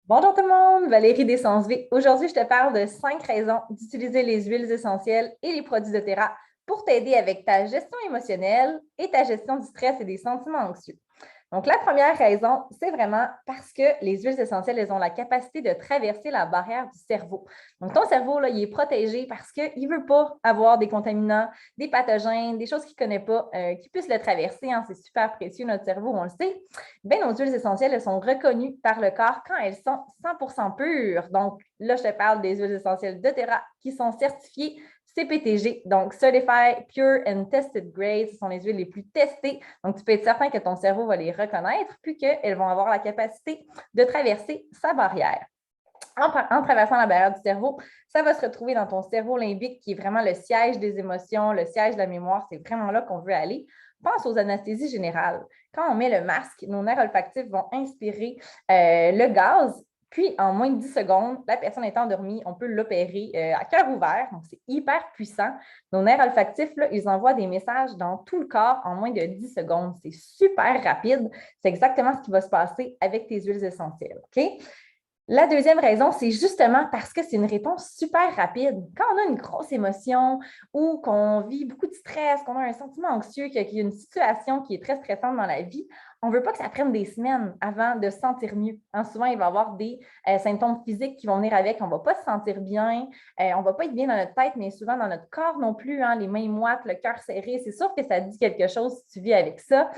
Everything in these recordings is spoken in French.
Bonjour tout le monde, Valérie Descens-V. Aujourd'hui, je te parle de 5 raisons d'utiliser les huiles essentielles et les produits de Terra pour t'aider avec ta gestion émotionnelle et ta gestion du stress et des sentiments anxieux. Donc, la première raison, c'est vraiment parce que les huiles essentielles, elles ont la capacité de traverser la barrière du cerveau. Donc, ton cerveau, là, il est protégé parce qu'il ne veut pas avoir des contaminants, des pathogènes, des choses qu'il ne connaît pas, qui puissent le traverser. Hein. C'est super précieux, notre cerveau, on le sait. Bien, nos huiles essentielles, elles sont reconnues par le corps quand elles sont 100% pures. Donc, là, je te parle des huiles essentielles de Terra qui sont certifiées CPTG, donc Certified Pure and Tested Grade, ce sont les huiles les plus testées. Donc, tu peux être certain que ton cerveau va les reconnaître, puis qu'elles vont avoir la capacité de traverser sa barrière. En traversant la barrière du cerveau, ça va se retrouver dans ton cerveau limbique, qui est vraiment le siège des émotions, le siège de la mémoire. C'est vraiment là qu'on veut aller. Pense aux anesthésies générales. Quand on met le masque, nos nerfs olfactifs vont inspirer le gaz. Puis, en moins de 10 secondes, la personne est endormie, on peut l'opérer à cœur ouvert. Donc, c'est hyper puissant. Nos nerfs olfactifs, là, ils envoient des messages dans tout le corps en moins de 10 secondes. C'est super rapide. C'est exactement ce qui va se passer avec tes huiles essentielles. OK? La deuxième raison, c'est justement parce que c'est une réponse super rapide. Quand on a une grosse émotion ou qu'on vit beaucoup de stress, qu'on a un sentiment anxieux, qu'il y a une situation qui est très stressante dans la vie, on ne veut pas que ça prenne des semaines avant de se sentir mieux. Hein, souvent, il va y avoir des symptômes physiques qui vont venir avec. On ne va pas se sentir bien, on ne va pas être bien dans notre tête, mais souvent dans notre corps non plus, hein, les mains moites, le cœur serré. C'est sûr que ça dit quelque chose si tu vis avec ça.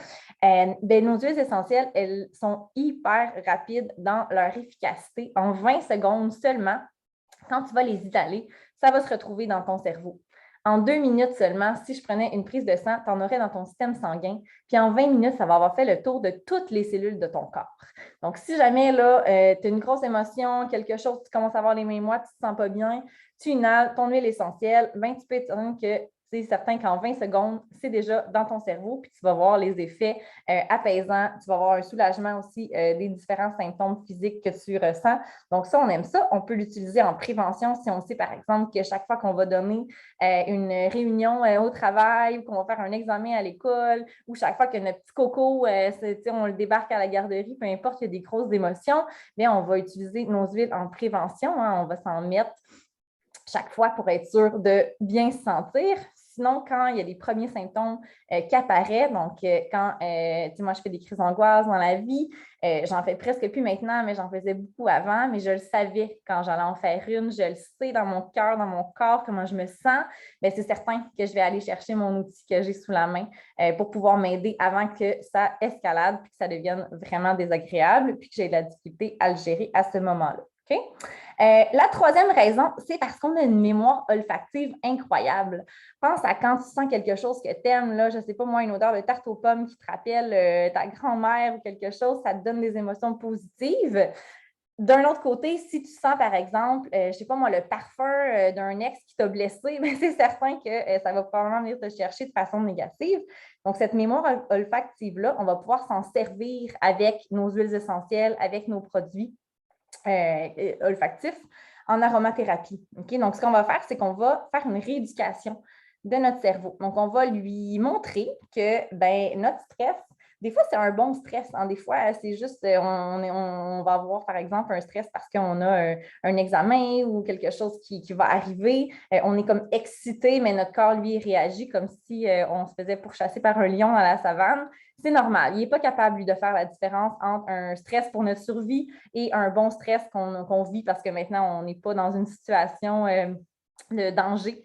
Nos huiles essentielles, elles sont hyper rapides dans leur efficacité. En 20 secondes seulement, quand tu vas les étaler, ça va se retrouver dans ton cerveau. En 2 minutes seulement, si je prenais une prise de sang, tu en aurais dans ton système sanguin. Puis en 20 minutes, ça va avoir fait le tour de toutes les cellules de ton corps. Donc, si jamais là, tu as une grosse émotion, quelque chose, tu commences à avoir les mains moites, tu ne te sens pas bien, tu inhales ton huile essentielle, ben, tu peux être certain que c'est certain qu'en 20 secondes, c'est déjà dans ton cerveau, puis tu vas voir les effets apaisants, tu vas avoir un soulagement aussi des différents symptômes physiques que tu ressens. Donc, ça, on aime ça. On peut l'utiliser en prévention si on sait, par exemple, que chaque fois qu'on va donner une réunion au travail ou qu'on va faire un examen à l'école ou chaque fois que notre petit coco, on le débarque à la garderie, peu importe, il y a des grosses émotions, bien, on va utiliser nos huiles en prévention. Hein, on va s'en mettre chaque fois pour être sûr de bien se sentir. Sinon, quand il y a les premiers symptômes qui apparaissent, donc quand moi je fais des crises d'angoisse dans la vie, j'en fais presque plus maintenant, mais j'en faisais beaucoup avant, mais je le savais quand j'allais en faire une, je le sais dans mon cœur, dans mon corps, comment je me sens, bien, c'est certain que je vais aller chercher mon outil que j'ai sous la main pour pouvoir m'aider avant que ça escalade puis que ça devienne vraiment désagréable puis que j'ai de la difficulté à le gérer à ce moment-là. OK? La troisième raison, c'est parce qu'on a une mémoire olfactive incroyable. Pense à quand tu sens quelque chose que tu aimes, là, je ne sais pas moi, une odeur de tarte aux pommes qui te rappelle ta grand-mère ou quelque chose, ça te donne des émotions positives. D'un autre côté, si tu sens, par exemple, je ne sais pas moi, le parfum d'un ex qui t'a blessé, mais c'est certain que ça va probablement venir te chercher de façon négative. Donc, cette mémoire olfactive-là, on va pouvoir s'en servir avec nos huiles essentielles, avec nos produits olfactif en aromathérapie. Okay? Donc, ce qu'on va faire, c'est qu'on va faire une rééducation de notre cerveau. Donc, on va lui montrer que notre stress, des fois, c'est un bon stress. Hein? Des fois, c'est juste, on va avoir, par exemple, un stress parce qu'on a un examen ou quelque chose qui va arriver. On est comme excité, mais notre corps, lui, réagit comme si on se faisait pourchasser par un lion dans la savane. C'est normal. Il n'est pas capable, lui, de faire la différence entre un stress pour notre survie et un bon stress qu'on vit parce que maintenant, on n'est pas dans une situation de danger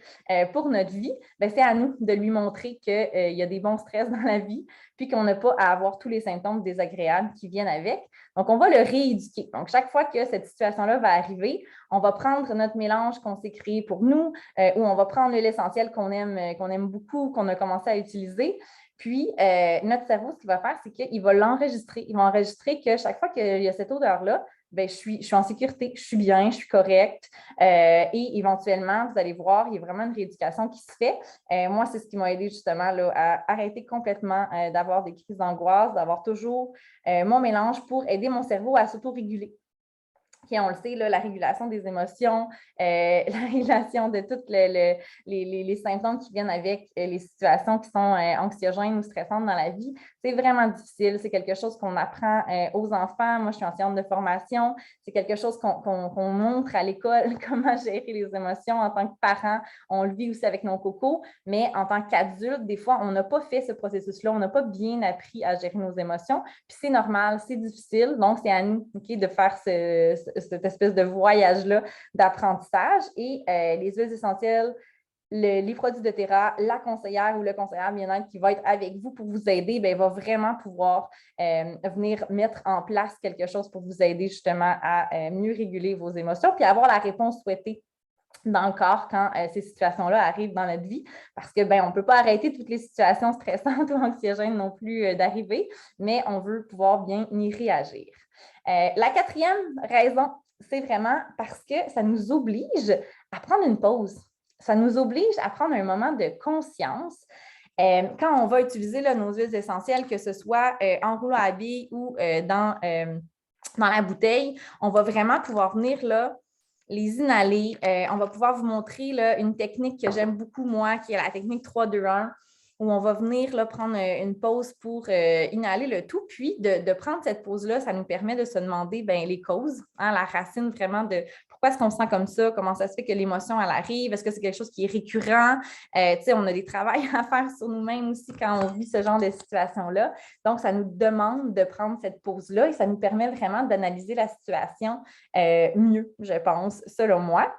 pour notre vie, ben, c'est à nous de lui montrer qu'il y a des bons stress dans la vie, puis qu'on n'a pas à avoir tous les symptômes désagréables qui viennent avec. Donc, on va le rééduquer. Donc, chaque fois que cette situation-là va arriver, on va prendre notre mélange qu'on s'est créé pour nous, ou on va prendre l'essentiel qu'on aime beaucoup, qu'on a commencé à utiliser. Puis, notre cerveau, ce qu'il va faire, c'est qu'il va l'enregistrer. Il va enregistrer que chaque fois qu'il y a cette odeur-là, ben, je suis en sécurité, je suis bien, je suis correcte. Et éventuellement, vous allez voir, il y a vraiment une rééducation qui se fait. Moi, c'est ce qui m'a aidé justement là, à arrêter complètement d'avoir des crises d'angoisse, d'avoir toujours mon mélange pour aider mon cerveau à s'autoréguler. on le sait, là, la régulation des émotions, la régulation de tous les symptômes qui viennent avec les situations qui sont anxiogènes ou stressantes dans la vie, c'est vraiment difficile. C'est quelque chose qu'on apprend aux enfants. Moi, je suis enseignante de formation. C'est quelque chose qu'on montre à l'école, comment gérer les émotions en tant que parent. On le vit aussi avec nos cocos, mais en tant qu'adulte, des fois, on n'a pas fait ce processus-là. On n'a pas bien appris à gérer nos émotions. Puis c'est normal, c'est difficile. Donc, c'est à nous de faire cette espèce de voyage-là d'apprentissage. Et les huiles essentielles, les produits de Terra, la conseillère ou le conseiller bien-être qui va être avec vous pour vous aider, bien, va vraiment pouvoir venir mettre en place quelque chose pour vous aider justement à mieux réguler vos émotions puis avoir la réponse souhaitée dans le corps quand ces situations-là arrivent dans notre vie, parce que on ne peut pas arrêter toutes les situations stressantes ou anxiogènes non plus d'arriver, mais on veut pouvoir bien y réagir. La quatrième raison, c'est vraiment parce que ça nous oblige à prendre une pause. Ça nous oblige à prendre un moment de conscience. Quand on va utiliser là, nos huiles essentielles, que ce soit en rouleau à billes ou dans la bouteille, on va vraiment pouvoir venir là, les inhaler. On va pouvoir vous montrer là, une technique que j'aime beaucoup, moi, qui est la technique 3-2-1, où on va venir là, prendre une pause pour inhaler le tout. Puis, de prendre cette pause-là, ça nous permet de se demander les causes, la racine vraiment de pourquoi est-ce qu'on se sent comme ça, comment ça se fait que l'émotion, elle arrive, est-ce que c'est quelque chose qui est récurrent? On a des travails à faire sur nous-mêmes aussi quand on vit ce genre de situation-là. Donc, ça nous demande de prendre cette pause-là et ça nous permet vraiment d'analyser la situation mieux, je pense, selon moi.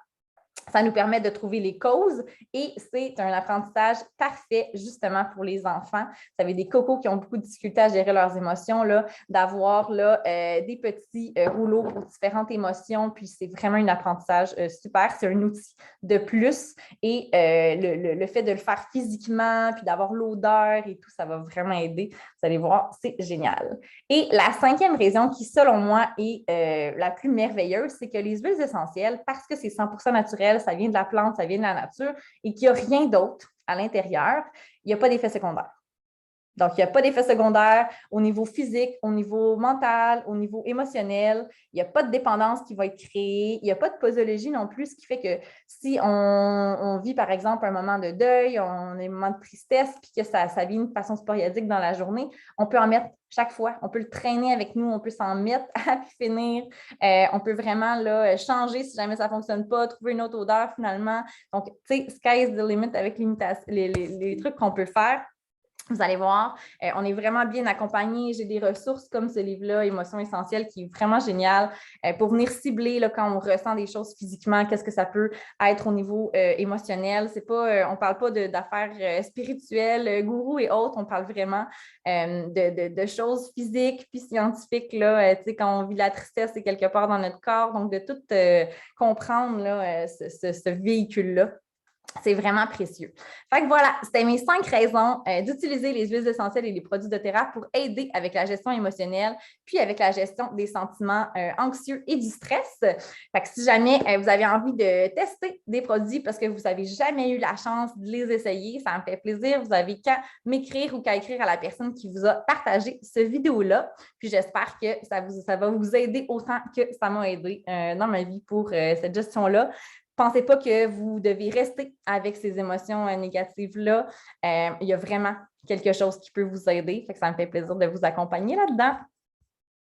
Ça nous permet de trouver les causes et c'est un apprentissage parfait justement pour les enfants. Vous avez des cocos qui ont beaucoup de difficultés à gérer leurs émotions, d'avoir des petits rouleaux pour différentes émotions. Puis c'est vraiment un apprentissage super. C'est un outil de plus et le fait de le faire physiquement puis d'avoir l'odeur et tout, ça va vraiment aider. Vous allez voir, c'est génial. Et la cinquième raison qui, selon moi, est la plus merveilleuse, c'est que les huiles essentielles, parce que c'est 100% naturel, ça vient de la plante, ça vient de la nature et qu'il n'y a rien d'autre à l'intérieur, il n'y a pas d'effet secondaire. Donc, il n'y a pas d'effet secondaire au niveau physique, au niveau mental, au niveau émotionnel. Il n'y a pas de dépendance qui va être créée. Il n'y a pas de posologie non plus, ce qui fait que si on vit, par exemple, un moment de deuil, on a un moment de tristesse, puis que ça vient de façon sporadique dans la journée, on peut en mettre chaque fois. On peut le traîner avec nous, on peut s'en mettre à finir. On peut vraiment là, changer si jamais ça ne fonctionne pas, trouver une autre odeur finalement. Donc, tu sais, sky's the limit avec les trucs qu'on peut faire. Vous allez voir, on est vraiment bien accompagné. J'ai des ressources comme ce livre-là, Émotions essentielles, qui est vraiment génial pour venir cibler là, quand on ressent des choses physiquement, qu'est-ce que ça peut être au niveau émotionnel. C'est pas, on ne parle pas d'affaires spirituelles, gourous et autres. On parle vraiment de choses physiques puis scientifiques. Là, quand on vit la tristesse, c'est quelque part dans notre corps. Donc, de tout comprendre là, ce véhicule-là. C'est vraiment précieux. Fait que voilà, c'était mes 5 raisons d'utiliser les huiles essentielles et les produits de Terra pour aider avec la gestion émotionnelle, puis avec la gestion des sentiments anxieux et du stress. Fait que si jamais vous avez envie de tester des produits parce que vous n'avez jamais eu la chance de les essayer, ça me fait plaisir. Vous avez qu'à m'écrire ou qu'à écrire à la personne qui vous a partagé ce vidéo-là. Puis j'espère que ça va vous aider autant que ça m'a aidé dans ma vie pour cette gestion-là. Pensez pas que vous devez rester avec ces émotions négatives-là. Il y a vraiment quelque chose qui peut vous aider. Fait que ça me fait plaisir de vous accompagner là-dedans.